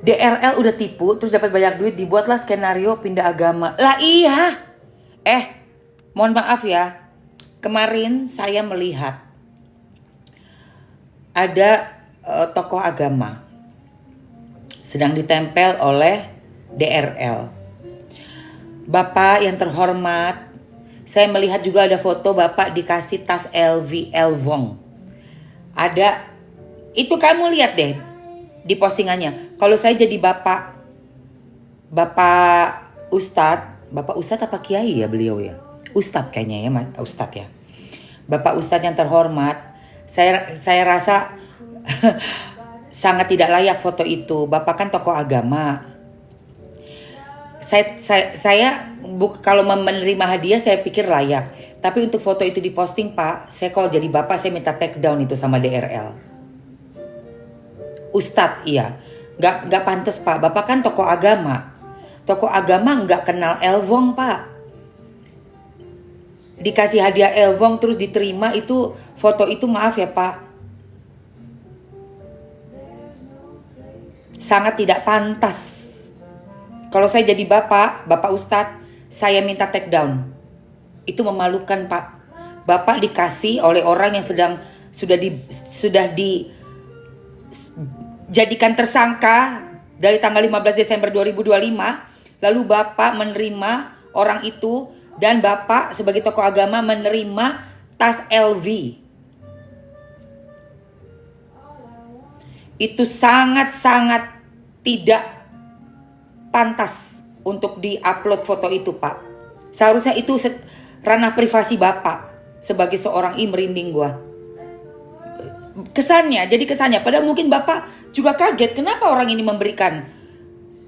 DRL udah tipu, terus dapat banyak duit, dibuatlah skenario pindah agama. Lah iya. Mohon maaf ya. Kemarin saya melihat ada tokoh agama sedang ditempel oleh DRL. Bapak yang terhormat, saya melihat juga ada foto Bapak dikasih tas LV Elvong. Ada, itu kamu lihat deh di postingannya. Kalau saya jadi Bapak Ustadz apa Kiai ya beliau ya? Ustadz kayaknya ya, Ustadz ya. Bapak Ustadz yang terhormat, saya rasa sangat tidak layak foto itu. Bapak kan tokoh agama. Kalau menerima hadiah saya pikir layak. Tapi untuk foto itu diposting Pak, saya kalau jadi Bapak saya minta take down itu sama DRL. Ustadz iya, nggak pantas Pak. Bapak kan tokoh agama. Tokoh agama nggak kenal Elvong Pak. Dikasih hadiah Elvong terus diterima itu foto itu, maaf ya Pak, sangat tidak pantas. Kalau saya jadi Bapak Ustadz, saya minta take down. Itu memalukan Pak. Bapak dikasih oleh orang yang sudah dijadikan tersangka dari tanggal 15 Desember 2025, lalu Bapak menerima orang itu dan Bapak sebagai tokoh agama menerima tas LV. Itu sangat-sangat tidak pantas untuk di-upload foto itu Pak. Seharusnya itu ranah privasi Bapak sebagai seorang merinding gua. Kesannya padahal mungkin Bapak juga kaget kenapa orang ini memberikan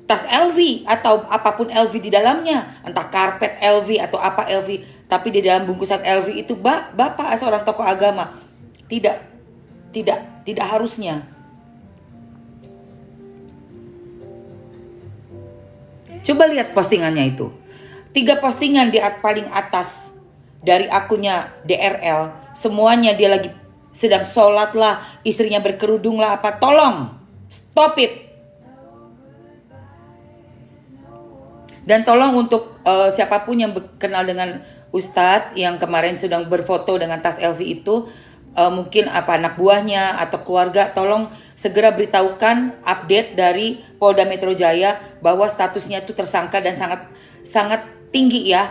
tas LV atau apapun LV di dalamnya, entah karpet LV atau apa LV, tapi di dalam bungkusan LV itu Bapak seorang tokoh agama. Tidak harusnya. Coba lihat postingannya itu. 3 postingan di paling atas dari akunnya DRL, semuanya dia lagi sedang sholat lah, istrinya berkerudung lah apa. Tolong stop it. Dan tolong untuk siapapun yang kenal dengan Ustadz yang kemarin sedang berfoto dengan tas LV itu, mungkin anak buahnya atau keluarga, tolong segera beritahukan update dari Polda Metro Jaya bahwa statusnya itu tersangka dan sangat tinggi ya.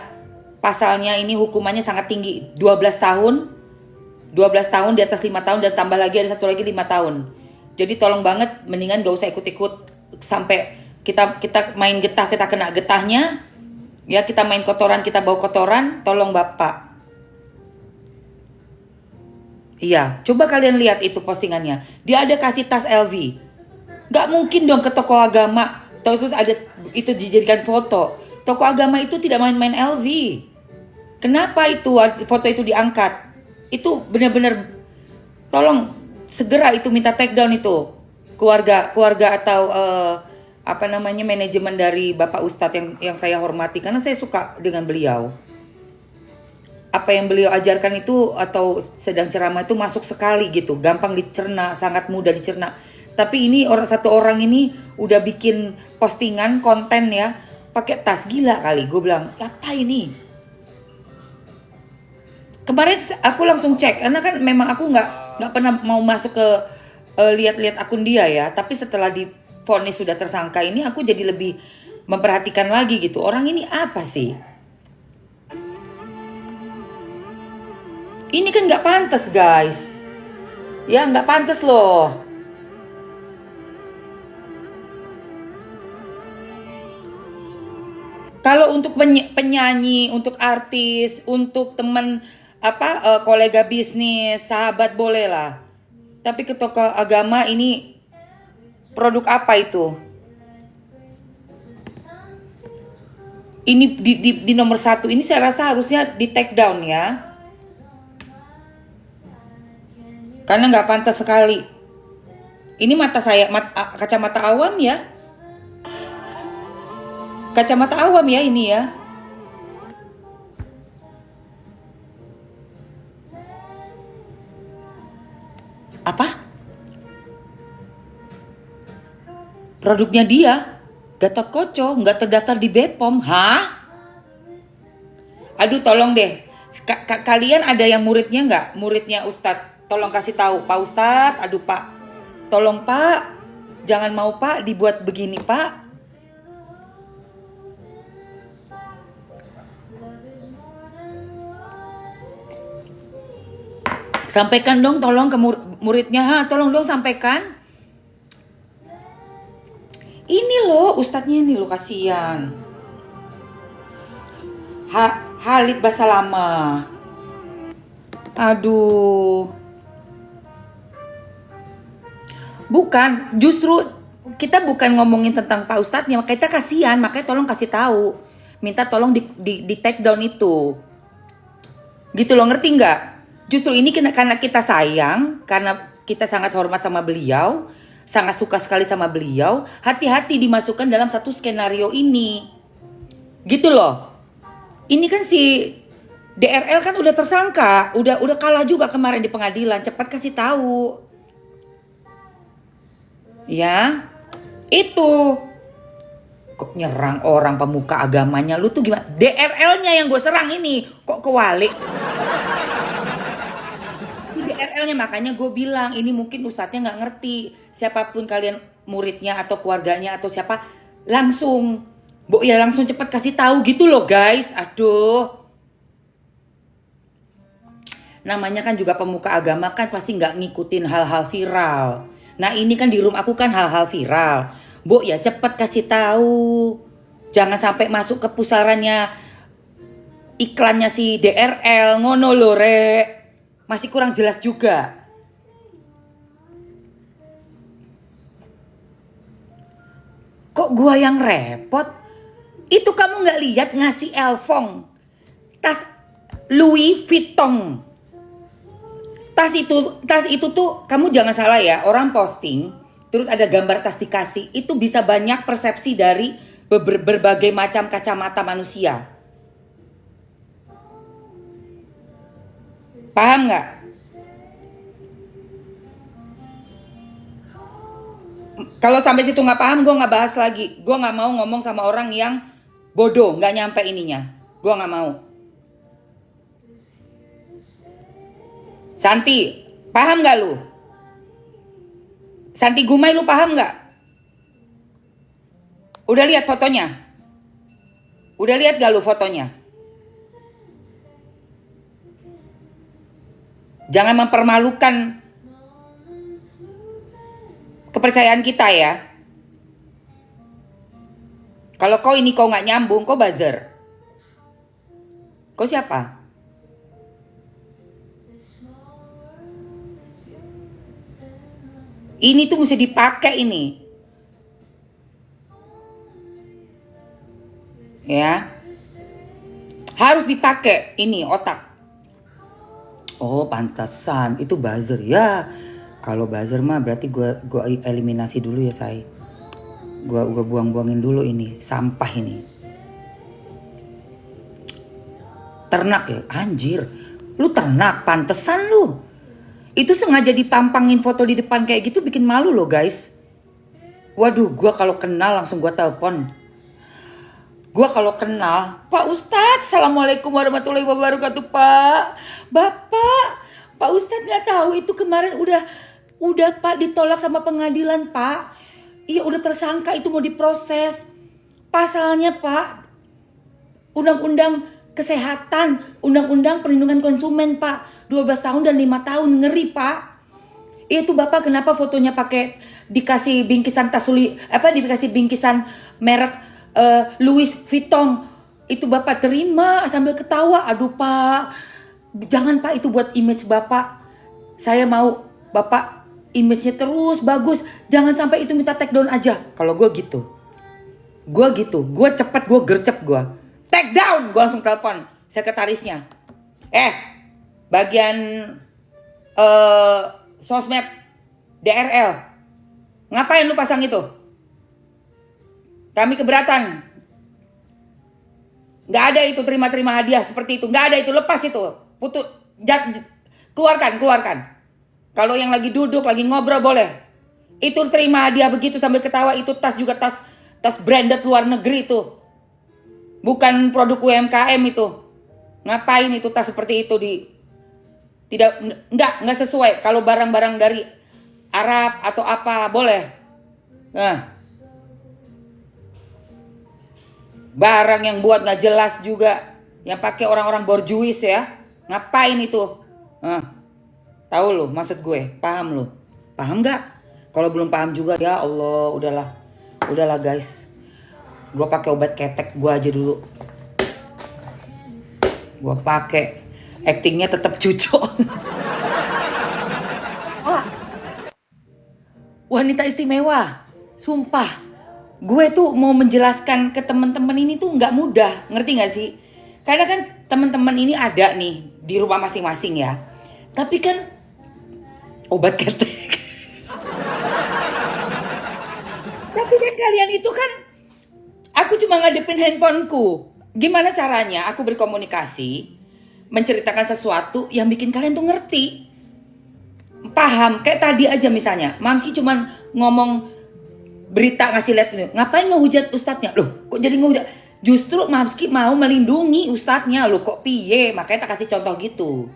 Pasalnya ini hukumannya sangat tinggi, 12 tahun di atas 5 tahun dan tambah lagi ada satu lagi 5 tahun. Jadi tolong banget mendingan gak usah ikut-ikut sampai kita main getah, kita kena getahnya. Ya, kita main kotoran, kita bawa kotoran, tolong Bapak. Iya, coba kalian lihat itu postingannya. Dia ada kasih tas LV. Gak mungkin dong ke toko agama terus ada itu dijadikan foto. Toko agama itu tidak main-main LV. Kenapa itu foto itu diangkat? Itu benar-benar tolong segera itu minta take down itu. Keluarga atau manajemen dari Bapak Ustadz yang saya hormati karena saya suka dengan beliau. Apa yang beliau ajarkan itu atau sedang ceramah itu masuk sekali gitu, gampang dicerna, sangat mudah dicerna. Tapi ini satu orang ini udah bikin postingan konten ya, pakai tas, gila kali. Gue bilang, apa ini? Kemarin aku langsung cek, karena kan memang aku nggak pernah mau masuk ke lihat-lihat akun dia ya. Tapi setelah divonis sudah tersangka ini, aku jadi lebih memperhatikan lagi gitu. Orang ini apa sih? Ini kan nggak pantas guys. Ya nggak pantas loh. Kalau untuk penyanyi, untuk artis, untuk teman kolega bisnis, sahabat boleh lah. Tapi ke tokoh agama ini produk apa itu? Ini di nomor 1 ini saya rasa harusnya di take down ya. Karena nggak pantas sekali. Ini kacamata awam ya. Kacamata awam ya ini ya. Apa? Produknya dia, Gatot Koco, nggak terdaftar di BPOM. Hah? Aduh tolong deh, kalian ada yang muridnya nggak? Muridnya Ustadz, tolong kasih tahu Pak Ustadz. Aduh Pak, tolong Pak, jangan mau Pak dibuat begini Pak. Sampaikan dong tolong ke muridnya, tolong dong sampaikan. Ini loh ustadznya ini loh, kasihan. Halid Basalama. Aduh. Bukan, justru kita bukan ngomongin tentang Pak Ustadznya, kita kasihan, makanya tolong kasih tahu. Minta tolong di take down itu. Gitu loh, ngerti nggak? Justru ini karena kita sayang, karena kita sangat hormat sama beliau, sangat suka sekali sama beliau, hati-hati dimasukkan dalam satu skenario ini. Gitu loh. Ini kan si DRL kan udah tersangka, udah kalah juga kemarin di pengadilan, cepat kasih tahu. Ya, itu. Kok nyerang orang pemuka agamanya, lu tuh gimana? DRL-nya yang gue serang ini, kok kewalik? DRL-nya, makanya gue bilang ini mungkin ustadznya nggak ngerti. Siapapun kalian muridnya atau keluarganya atau siapa, langsung ya langsung cepat kasih tahu gitu loh guys. Aduh, namanya kan juga pemuka agama kan pasti nggak ngikutin hal-hal viral. Nah ini kan di room aku kan hal-hal viral. Ya cepat kasih tahu, jangan sampai masuk ke pusarannya iklannya si DRL, ngono lho rek. Masih kurang jelas juga. Kok gua yang repot? Itu kamu gak lihat ngasih Elfong tas Louis Vuitton. Tas itu tuh kamu jangan salah ya, orang posting terus ada gambar tas dikasih, itu bisa banyak persepsi dari berbagai macam kacamata manusia. Paham nggak? Kalau sampai situ nggak paham, gue nggak bahas lagi. Gue nggak mau ngomong sama orang yang bodoh, nggak nyampe ininya. Gue nggak mau. Santi, paham nggak lu? Santi Gumai, lu paham nggak? Udah lihat fotonya? Udah lihat gak lu fotonya? Jangan mempermalukan kepercayaan kita ya. Kalau kau nggak nyambung, kau buzzer. Kau siapa? Ini tuh mesti dipakai ini. Ya. Harus dipakai ini otak. Oh pantasan itu buzzer ya. Kalau buzzer mah berarti gue eliminasi dulu ya say. Gue buang-buangin dulu ini sampah ini. Ternak ya, anjir. Lu ternak, pantesan lu. Itu sengaja dipampangin foto di depan kayak gitu bikin malu loh guys. Waduh, gue kalau kenal langsung gue telepon. Gue kalau kenal, Pak Ustadz, Assalamualaikum warahmatullahi wabarakatuh Pak. Bapak, Pak Ustadz nggak tahu itu kemarin udah Pak ditolak sama pengadilan Pak. Iya udah tersangka, itu mau diproses. Pasalnya Pak, Undang-Undang Kesehatan, Undang-Undang Perlindungan Konsumen Pak, 12 tahun dan 5 tahun, ngeri Pak. Itu Bapak kenapa fotonya pakai dikasih bingkisan dikasih bingkisan merek Louis Vuitton. Itu Bapak terima sambil ketawa. Aduh Pak, jangan Pak, itu buat image Bapak. Saya mau Bapak image-nya terus bagus. Jangan sampai itu minta take down aja. Kalau gue gitu. Gue cepet, gue gercep gue. Take down, gue langsung telepon sekretarisnya. Bagian sosmed DRL, ngapain lu pasang itu? Kami keberatan. Gak ada itu terima-terima hadiah seperti itu. Gak ada itu, lepas itu. Keluarkan. Kalau yang lagi duduk, lagi ngobrol boleh. Itu terima hadiah begitu sambil ketawa, itu tas juga tas branded luar negeri itu. Bukan produk UMKM itu. Ngapain itu tas seperti itu di tidak nggak sesuai. Kalau barang-barang dari Arab atau apa boleh. Nah, barang yang buat nggak jelas juga, yang pakai orang-orang borjuis ya. Ngapain itu? Nah, tahu lo maksud gue, paham lo? Paham nggak? Kalau belum paham juga ya Allah, udahlah guys. Gue pakai obat ketek gue aja dulu. Gue pakai, actingnya tetap cucok. Wanita istimewa, sumpah. Gue tuh mau menjelaskan ke teman-teman ini tuh nggak mudah, ngerti nggak sih? Karena kan teman-teman ini ada nih di rumah masing-masing ya. Tapi kan obat ketek. Tapi kan kalian itu kan, aku cuma ngadepin handphoneku. Gimana caranya aku berkomunikasi, menceritakan sesuatu yang bikin kalian tuh ngerti, paham. Kayak tadi aja misalnya, Mamski cuman ngomong berita ngasih lihat itu. Ngapain ngehujat ustadznya? Loh, kok jadi ngehujat? Justru Mamski mau melindungi ustadznya. Loh, kok piye? Makanya tak kasih contoh gitu.